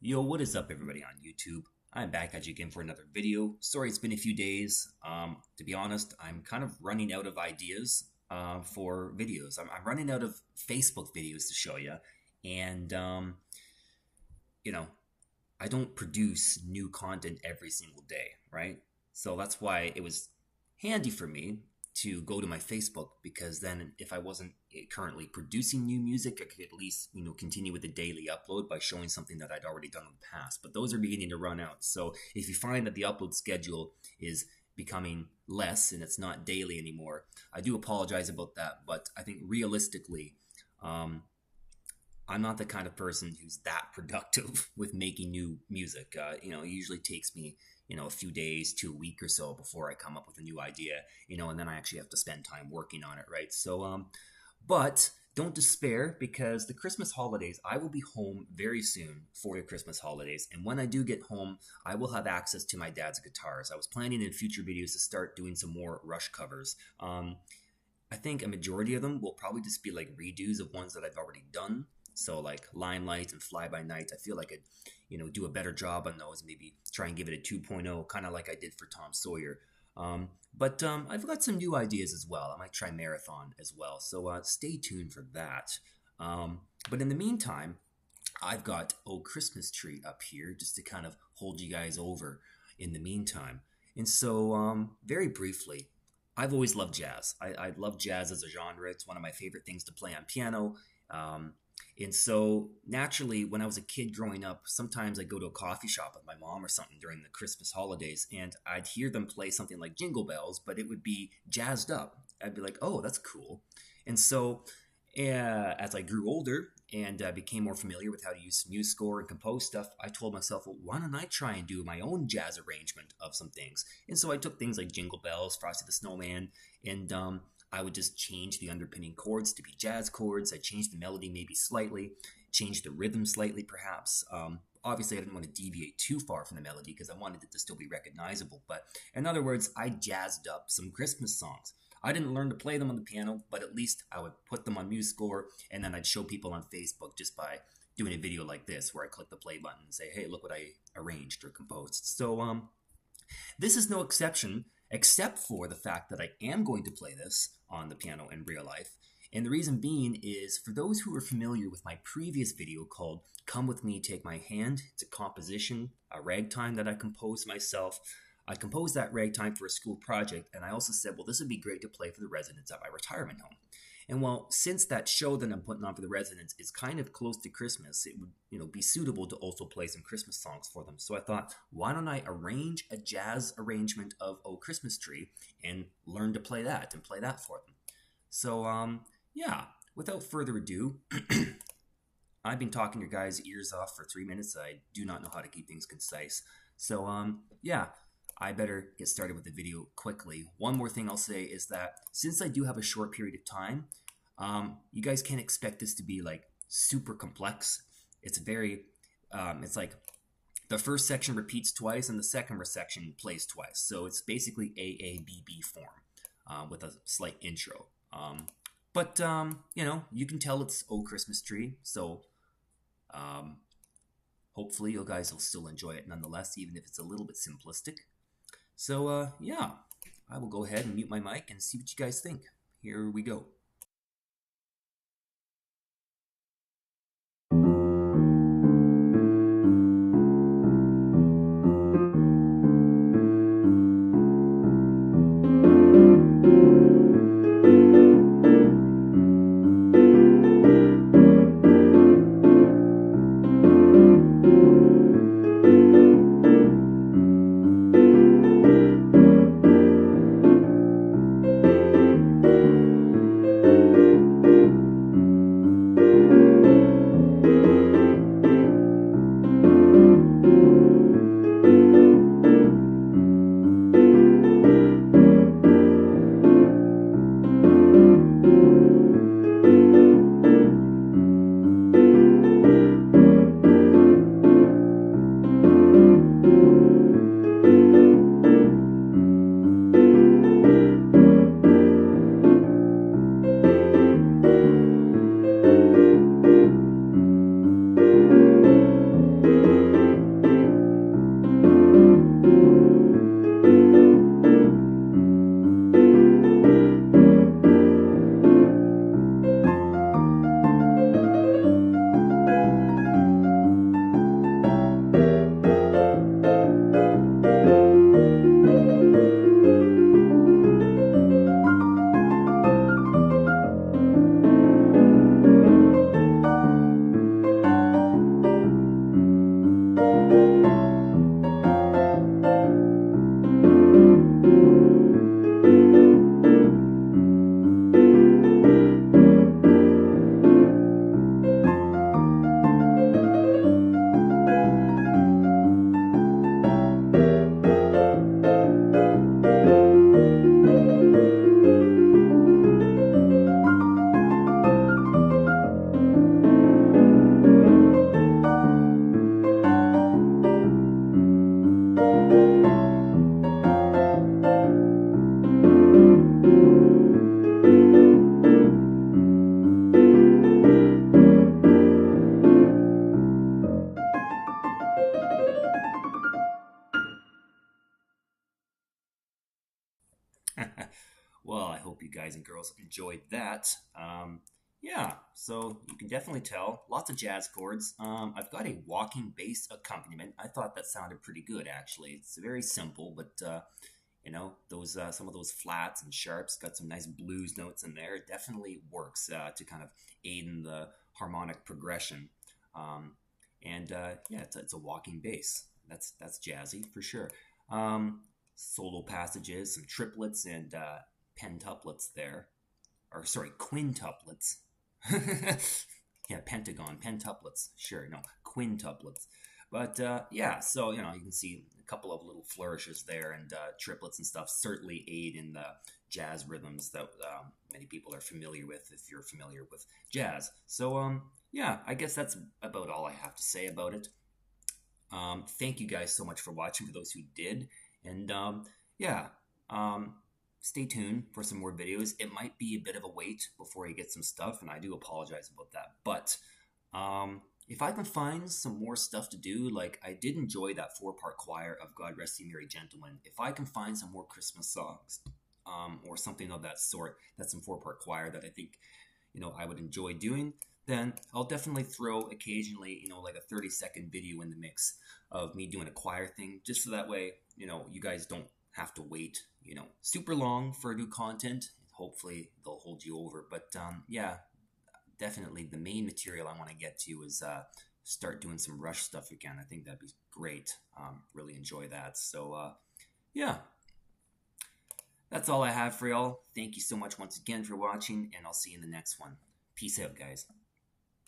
Yo, what is up, everybody on YouTube? I'm back at you again for another video. Sorry, it's been a few days. To be honest, I'm kind of running out of ideas for videos. I'm running out of Facebook videos to show you, and you know, I don't produce new content every single day, right? So that's why it was handy for me to go to my Facebook because then if I wasn't currently producing new music, I could at least, continue with the daily upload by showing something that I'd already done in the past. But those are beginning to run out. So if you find that the upload schedule is becoming less and it's not daily anymore, I do apologize about that. But I think realistically, um, I'm not the kind of person who's that productive with making new music. It usually takes me, a few days to a week or so before I come up with a new idea, and then I actually have to spend time working on it, right? But don't despair because the Christmas holidays, I will be home very soon for the Christmas holidays. And when I do get home, I will have access to my dad's guitars. I was planning in future videos to start doing some more Rush covers. I think a majority of them will probably just be like redos of ones that I've already done. So like Limelight and Fly By Night, I feel like I'd, do a better job on those. Maybe try and give it a 2.0, kind of like I did for Tom Sawyer. But I've got some new ideas as well. I might try Marathon as well. So stay tuned for that. But in the meantime, I've got Oh Christmas Tree up here just to kind of hold you guys over in the meantime. And so, very briefly, I've always loved jazz. I love jazz as a genre. It's one of my favorite things to play on piano. Um, and so naturally, when I was a kid growing up, sometimes I'd go to a coffee shop with my mom or something during the Christmas holidays, and I'd hear them play something like Jingle Bells, but it would be jazzed up. I'd be like, oh, that's cool. And so as I grew older and became more familiar with how to use MuseScore and compose stuff, I told myself, well, why don't I try and do my own jazz arrangement of some things? And so I took things like Jingle Bells, Frosty the Snowman, and I would just change the underpinning chords to be jazz chords. I changed the melody maybe slightly, changed the rhythm slightly perhaps. Obviously, I didn't want to deviate too far from the melody because I wanted it to still be recognizable. But in other words, I jazzed up some Christmas songs. I didn't learn to play them on the piano, but at least I would put them on MuseScore, and then I'd show people on Facebook just by doing a video like this where I click the play button and say, hey, look what I arranged or composed. So this is no exception, except for the fact that I am going to play this on the piano in real life. And the reason being is, for those who are familiar with my previous video called Come With Me, Take My Hand, it's a composition, a ragtime that I composed myself. I composed that ragtime for a school project, and I also said, well, this would be great to play for the residents at my retirement home. And well, since that show that I'm putting on for the residents is kind of close to Christmas, it would, be suitable to also play some Christmas songs for them. So I thought, why don't I arrange a jazz arrangement of Oh Christmas Tree and learn to play that and play that for them. So, yeah, without further ado, I've been talking your guys' ears off for 3 minutes. I do not know how to keep things concise. So, yeah, I better get started with the video quickly. One more thing I'll say is that since I do have a short period of time, you guys can't expect this to be like super complex. It's very, it's like the first section repeats twice and the second section plays twice. So it's basically AABB form with a slight intro. But you can tell it's Oh Christmas Tree. So hopefully you guys will still enjoy it nonetheless, even if it's a little bit simplistic. So, yeah, I will go ahead and mute my mic and see what you guys think. Here we go. Well, I hope you guys and girls enjoyed that. Yeah, so you can definitely tell lots of jazz chords. I've got a walking bass accompaniment. I thought that sounded pretty good, actually. It's very simple, but those some of those flats and sharps got some nice blues notes in there. It definitely works to kind of aid in the harmonic progression. Um, and yeah, it's a walking bass. That's jazzy for sure. Solo passages, some triplets and pentuplets there, or sorry, quintuplets. Yeah, pentagon, pentuplets. Sure, no, quintuplets. But yeah, so you can see a couple of little flourishes there, and triplets and stuff certainly aid in the jazz rhythms that many people are familiar with if you're familiar with jazz. So yeah, I guess that's about all I have to say about it. Thank you guys so much for watching, for those who did. And yeah, um, stay tuned for some more videos. It might be a bit of a wait before you get some stuff, and I do apologize about that. But if I can find some more stuff to do, like I did enjoy that four-part choir of God Rest Ye Merry Gentlemen. If I can find some more Christmas songs or something of that sort, that's some four-part choir that I think I would enjoy doing, then I'll definitely throw occasionally, like a 30-second video in the mix of me doing a choir thing, just so that way, you guys don't have to wait, super long for new content. Hopefully they'll hold you over. But yeah, definitely the main material I want to get to is start doing some Rush stuff again. I think that'd be great. Really enjoy that. So yeah, that's all I have for y'all. Thank you so much once again for watching, and I'll see you in the next one. Peace out, guys.